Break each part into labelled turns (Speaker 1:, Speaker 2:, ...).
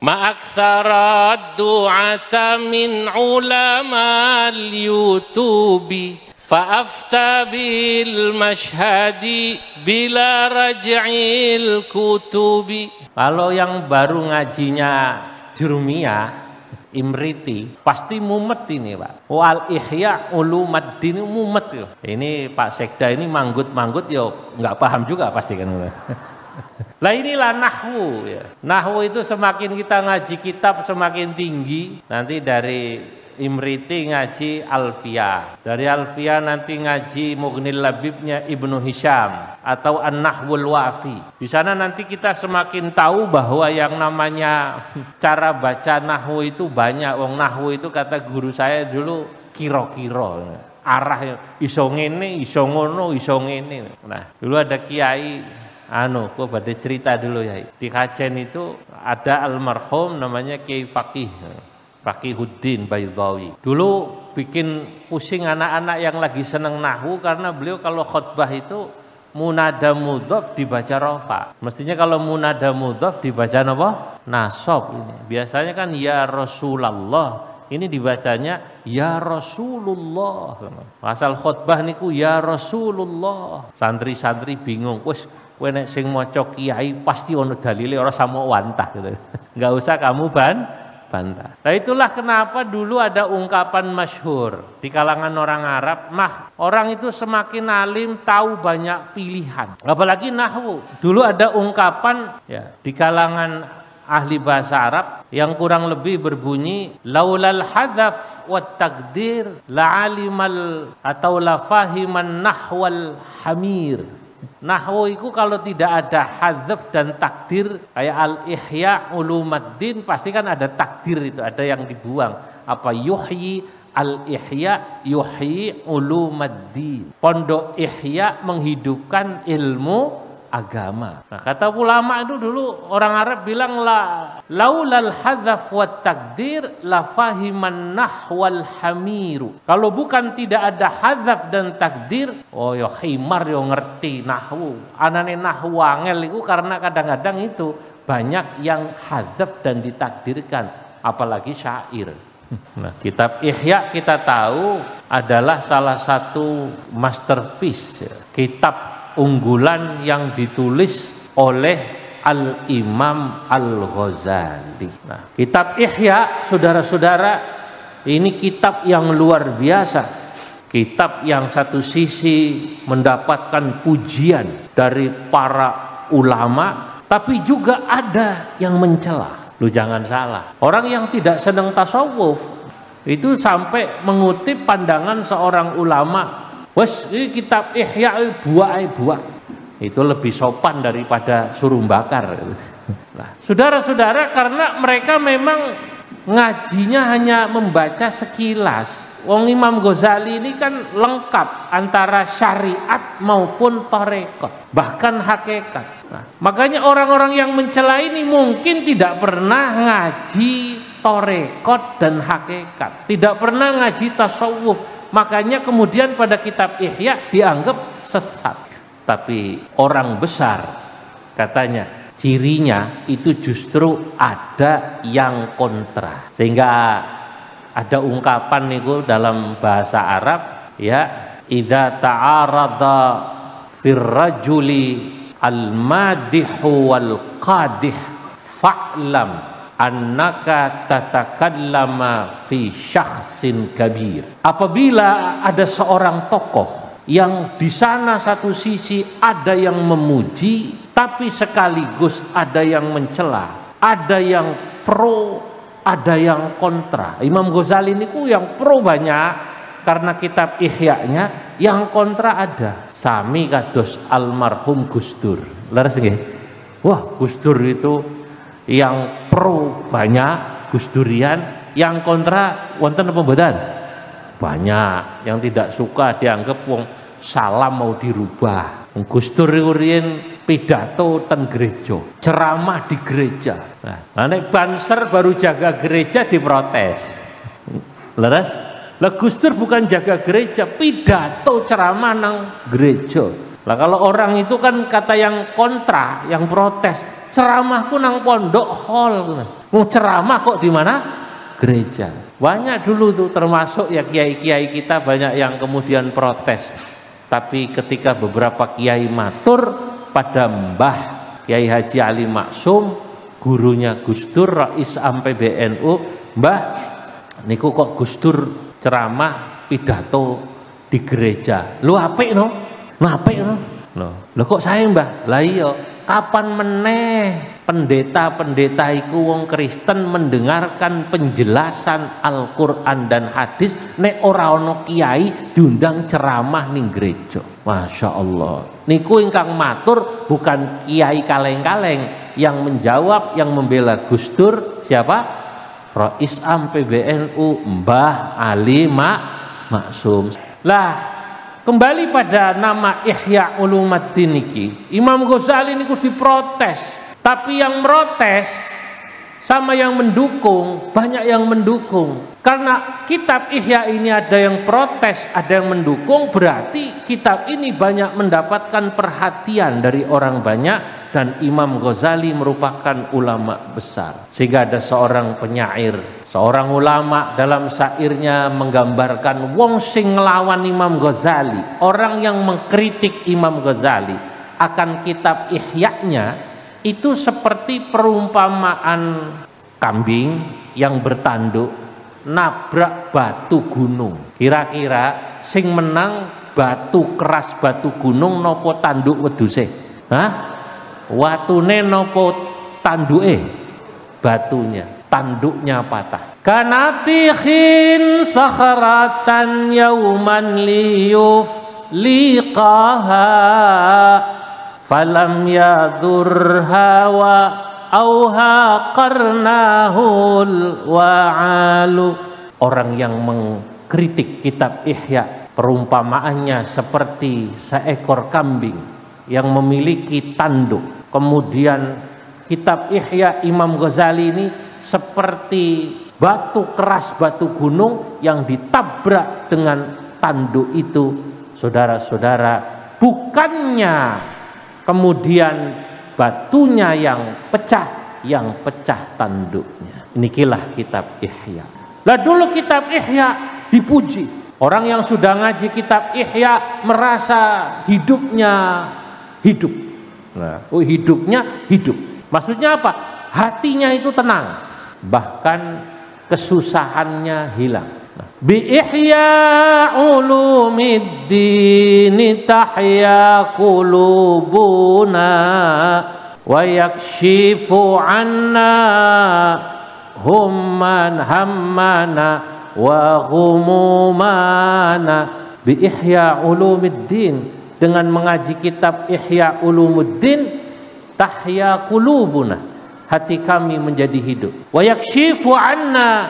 Speaker 1: Ma'aksara du'ata min ulama al-yutubi fa'afta bil mashhadi bila raj'il kutubi. Kalau yang baru ngajinya Jurumiyah, Imriti, pasti mumet ini Pak. Wal Ihya Ulumaddin mumet yo. Ini Pak Sekda ini manggut-manggut yo nggak paham juga pasti kan. Lah inilah nahwu ya. Nahwu itu semakin kita ngaji kitab semakin tinggi. Nanti dari Imriti ngaji Alfiyah. Dari Alfiyah nanti ngaji Mughnil Labibnya Ibnu Hisham atau An-Nahwul Wafi. Di sana nanti kita semakin tahu bahwa yang namanya cara baca nahwu itu banyak. Wong nahwu itu kata guru saya dulu kira-kira. Arah iso ngene, iso ngono, iso ngene. Nah, dulu ada kiai kok pada cerita dulu ya. Di Kajen itu ada almarhum namanya Kiai Faqihuddin Baydawi. Dulu bikin pusing anak-anak yang lagi seneng nahwu karena beliau kalau khutbah itu munada mudhaf dibaca rafa. Mestinya kalau munada mudhaf dibaca apa? Nasab ini. Biasanya kan ya Rasulullah. Ini dibacanya ya Rasulullah. Asal khutbah niku ya Rasulullah. Santri-santri bingung. Wes kowe nek sing maca kiai pasti ono dalile ora sama wantah gitu. Enggak usah kamu bantah. Nah itulah kenapa dulu ada ungkapan masyhur di kalangan orang Arab, orang itu semakin alim tahu banyak pilihan. Apalagi nahwu. Dulu ada ungkapan ya di kalangan ahli bahasa Arab yang kurang lebih berbunyi laulal hadzaf wat taqdir la alimal atau la fahiman nahwal hamir. Nahwu itu kalau tidak ada hadzaf dan takdir kayak al-ihya ulumaddin pasti kan ada takdir itu, ada yang dibuang. Apa yuhyi al-ihya yuhyi ulumaddin. Pondok ihya menghidupkan ilmu agama. Nah, kata ulama itu dulu orang Arab bilang laulal hadzaf wat takdir la fahiman nahwal hamiru. Kalau bukan tidak ada hadzaf dan takdir, oh yo himar yo ngerti nahwu. Anane nahwu angel itu karena kadang-kadang itu banyak yang hadzaf dan ditakdirkan, apalagi syair. Nah, kitab Ihya kita tahu adalah salah satu masterpiece, kitab unggulan yang ditulis oleh Al-Imam Al-Ghazali. Nah, kitab Ihya, saudara-saudara, ini kitab yang luar biasa. Kitab yang satu sisi mendapatkan pujian dari para ulama, tapi juga ada yang mencela. Lu jangan salah. Orang yang tidak senang tasawuf itu sampai mengutip pandangan seorang ulama. Wes ini kitab Ihya buah. Itu lebih sopan daripada suruh bakar. Nah, saudara-saudara, karena mereka memang ngajinya hanya membaca sekilas. Wong Imam Ghazali ini kan lengkap antara syariat maupun tarekat, bahkan hakikat. Nah, makanya orang-orang yang mencela ini mungkin tidak pernah ngaji tarekat dan hakikat, tidak pernah ngaji tasawuf. Makanya kemudian pada kitab Ihya dianggap sesat. Tapi orang besar katanya cirinya itu justru ada yang kontra. Sehingga ada ungkapan niku dalam bahasa Arab ya, idza ta'arada fir rajuli al-madihu wal qadih fa'lam annaka tatakallama fi syakhsin kabir. Apabila ada seorang tokoh yang di sana satu sisi ada yang memuji tapi sekaligus ada yang mencela, ada yang pro, ada yang kontra. Imam Ghazali niku yang pro banyak karena kitab Ihya-nya, yang kontra ada. Sami kados almarhum Gus Dur. Leres nggih? Wah, Gus Dur itu yang pro banyak, Gus Durian, yang kontra wonten apa mboten? Banyak. Yang tidak suka dianggap wong salam mau dirubah. Gus Dur riyen pidato teng gereja, ceramah di gereja. Nah, nek banser baru jaga gereja diprotes. Leres? Lah Gus Dur bukan jaga gereja, pidato ceramah nang gereja. Lah kalau orang itu kan kata yang kontra, yang protes, ceramahku nang pondok hall. Mau ceramah kok di mana? Gereja. Banyak dulu tuh termasuk ya kiai-kiai kita banyak yang kemudian protes. Tapi ketika beberapa kiai matur pada Mbah Kiai Haji Ali Maksum, gurunya Gus Dur, Rais Am PBNU, Mbah niku kok Gus Dur ceramah pidato di gereja. Lu apik no? Apik no? Loh kok saya Mbah? Lah iya, kapan meneh pendeta-pendeta iku wong Kristen mendengarkan penjelasan Al-Qur'an dan hadis nek ora ana kiai diundang ceramah ning gereja. Masya Allah. Niku ingkang matur bukan kiai kaleng-kaleng, yang menjawab, yang membela Gus Dur siapa? Rais Am PBNU Mbah Ali Maksum. Lah kembali pada nama Ihya Ulumuddin iki, Imam Ghazali niku diprotes. Tapi yang protes sama yang mendukung, banyak yang mendukung. Karena kitab Ihya ini ada yang protes, ada yang mendukung, berarti kitab ini banyak mendapatkan perhatian dari orang banyak. Dan Imam Ghazali merupakan ulama besar. Sehingga ada seorang penyair, seorang ulama dalam syairnya menggambarkan wong sing nglawan Imam Ghazali, orang yang mengkritik Imam Ghazali akan kitab Ihya-nya, itu seperti perumpamaan kambing yang bertanduk nabrak batu gunung. Kira-kira sing menang batu keras batu gunung nopo tanduk wedhuse? Hah? Watune nopo tanduke? Batunya, tanduknya patah. Kanatihin sakharatan yauman liyuf liqaha falam yadurha wa auha qarnahul wa'alu. Orang yang mengkritik kitab Ihya, perumpamaannya seperti seekor kambing yang memiliki tanduk. Kemudian kitab Ihya Imam Ghazali ini seperti batu keras batu gunung yang ditabrak dengan tanduk itu. Saudara-saudara, bukannya kemudian batunya yang pecah tanduknya. Inilah kitab Ihya. Lah dulu kitab Ihya dipuji. Orang yang sudah ngaji kitab Ihya merasa hidupnya hidup. Nah, hidupnya hidup. Maksudnya apa? Hatinya itu tenang. Bahkan kesusahannya hilang. Bi ihya ulumiddin tahya qulubuna wa yakshifu anna humman hammana wa ghumumana. Bi ihya ulumiddin, dengan mengaji kitab Ihya Ulumuddin, tahya qulubuna, hati kami menjadi hidup. Wa yakshifu anna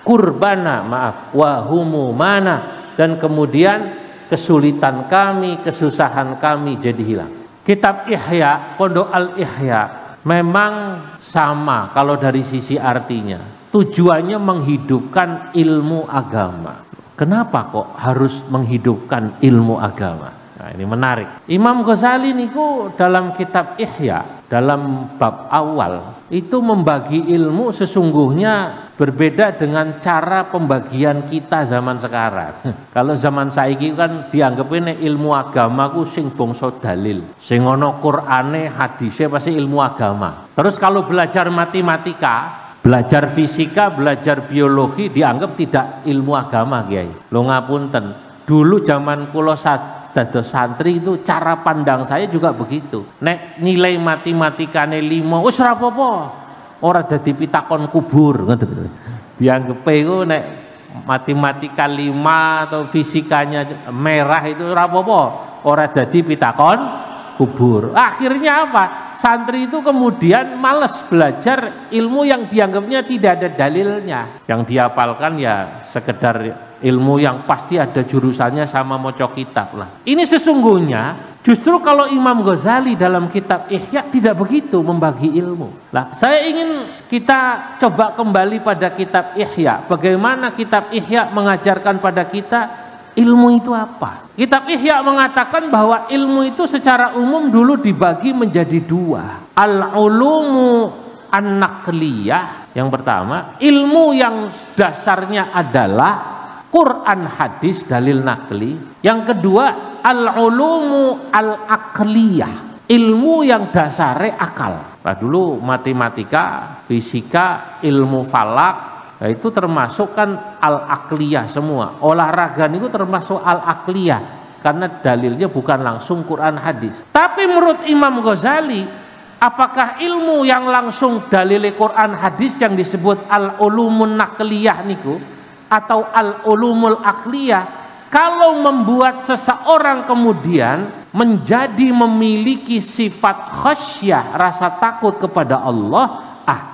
Speaker 1: kurbana, maaf, wahumu mana, dan kemudian kesulitan kami, kesusahan kami jadi hilang. Kitab Ihya, Pondok Al-Ihya memang sama kalau dari sisi artinya. Tujuannya menghidupkan ilmu agama. Kenapa kok harus menghidupkan ilmu agama? Nah, ini menarik. Imam Ghazali niku dalam kitab Ihya, dalam bab awal itu membagi ilmu sesungguhnya berbeda dengan cara pembagian kita zaman sekarang. Kalau zaman saiki kan dianggap ini ilmu agama ku sing bangsa dalil, sing ana Qur'ane, hadise pasti ilmu agama. Terus kalau belajar matematika, belajar fisika, belajar biologi dianggap tidak ilmu agama, Kiai. Lho ngapunten, dulu zaman kula dados santri itu cara pandang saya juga begitu. Nek nilai matematikane 5 wis ora apa-apa. Ora dadi pitakon kubur ngoten. Dianggep iku nek matematika 5 atau fisikanya merah itu ora apa-apa. Ora dadi pitakon kubur. Akhirnya apa? Santri itu kemudian malas belajar ilmu yang dianggapnya tidak ada dalilnya. Yang dihafalkan ya sekedar ilmu yang pasti ada jurusannya sama moco kitab lah. Ini sesungguhnya justru kalau Imam Ghazali dalam kitab Ihya tidak begitu membagi ilmu. Lah, saya ingin kita coba kembali pada kitab Ihya. Bagaimana kitab Ihya mengajarkan pada kita
Speaker 2: ilmu itu apa? Kitab Ihya mengatakan bahwa ilmu itu secara umum dulu dibagi menjadi dua. Al-ulumu an-naqliyah, yang pertama ilmu yang dasarnya adalah Quran, hadis, dalil nakli. Yang kedua al-ulumu al-aqliyah, ilmu yang dasarnya akal. Nah, dulu matematika, fisika, ilmu falak, nah itu termasuk kan al-aqliyah semua. Olahraga itu termasuk al-aqliyah karena dalilnya bukan langsung Quran hadis. Tapi menurut Imam Ghazali, apakah ilmu yang langsung dalil Quran hadis yang disebut al-ulumun naqliyah niku atau al-ulumul aqliyah, kalau membuat seseorang kemudian menjadi memiliki sifat khasyah, rasa takut kepada Allah,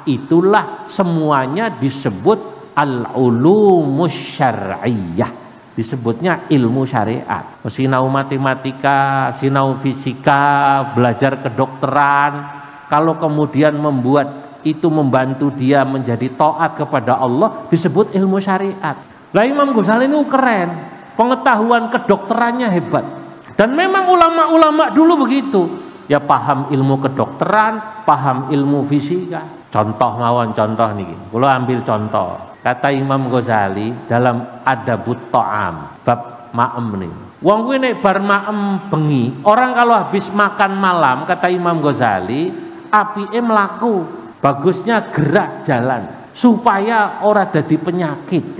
Speaker 2: itulah semuanya disebut al-ulumus syar'iyyah, disebutnya ilmu syariat. Sinau matematika, sinau fisika, belajar kedokteran, kalau kemudian membuat itu membantu dia menjadi taat kepada Allah, disebut ilmu syariat. Lah Imam Ghazali ini keren, pengetahuan kedokterannya hebat. Dan memang ulama-ulama dulu begitu, ya paham ilmu kedokteran, paham ilmu fisika. Contoh mawon, contoh niki. Kalau ambil contoh, kata Imam Ghazali dalam Adabut Ta'am bab maem nih. Wong kuwi nek bar maem bengi, orang kalau habis makan malam, kata Imam Ghazali, apike mlaku, bagusnya gerak jalan supaya ora dadi penyakit.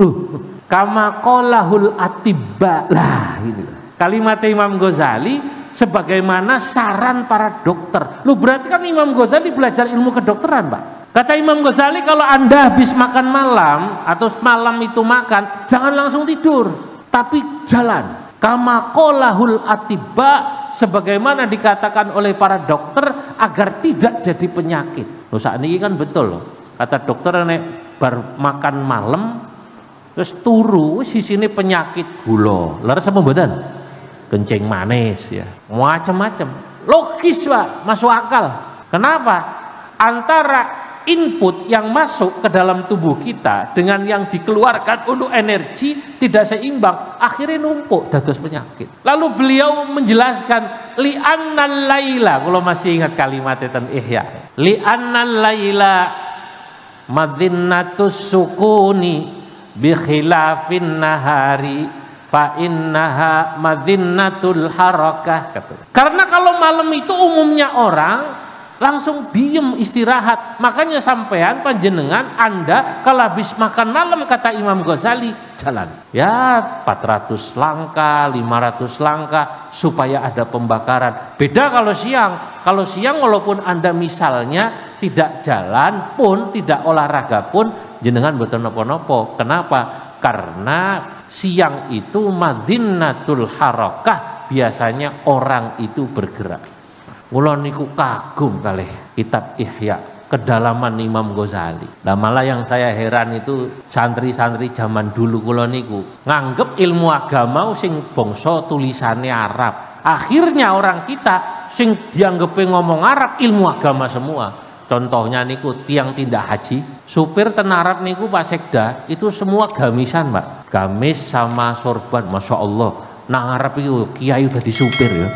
Speaker 2: Kama qalahul atibba. Lah ini kalimat Imam Ghazali sebagaimana saran para dokter. Berarti kan Imam Ghazali belajar ilmu kedokteran, Pak. Kata Imam Ghazali, kalau Anda habis makan malam atau malam itu makan, jangan langsung tidur, tapi jalan. Kama qalahul atibba, sebagaimana dikatakan oleh para dokter agar tidak jadi penyakit. Saat ini kan betul loh. Kata dokter nek bar makan malam terus turu di sini penyakit gula. Leres apa mboten? Kencing manis ya, macam-macam. Logis, Pak, masuk akal. Kenapa? Antara input yang masuk ke dalam tubuh kita dengan yang dikeluarkan untuk energi tidak seimbang, akhirnya numpuk dados penyakit. Lalu beliau menjelaskan li'annal laila, kalau masih ingat kalimat tentang Ihya, li'annal laila madzinnatus sukuni bi khilafin nahari fa innaha madzinnatul harakah. Karena kalau malam itu umumnya orang langsung diem istirahat, makanya sampean panjenengan Anda kalau habis makan malam, kata Imam Ghazali, jalan ya 400 langkah 500 langkah supaya ada pembakaran. Beda kalau siang walaupun Anda misalnya tidak jalan pun, tidak olahraga pun, jenengan boten napa-napa. Kenapa? Karena siang itu madzinnatul harakah, biasanya orang itu bergerak. Kula niku kagum kalih kitab Ihya, kedalaman Imam Ghazali. Lah malah yang saya heran itu santri-santri zaman dulu kula niku nganggep ilmu agama sing bangsa tulisannya Arab. Akhirnya orang kita sing dianggepe ngomong Arab ilmu agama semua. Contohnya niku tiang tindak haji, supir ten Arab niku Pak Sekda itu semua gamisan, Pak. Gamis sama sorban, masya Allah. Nang Arab itu kiai udah disupir ya.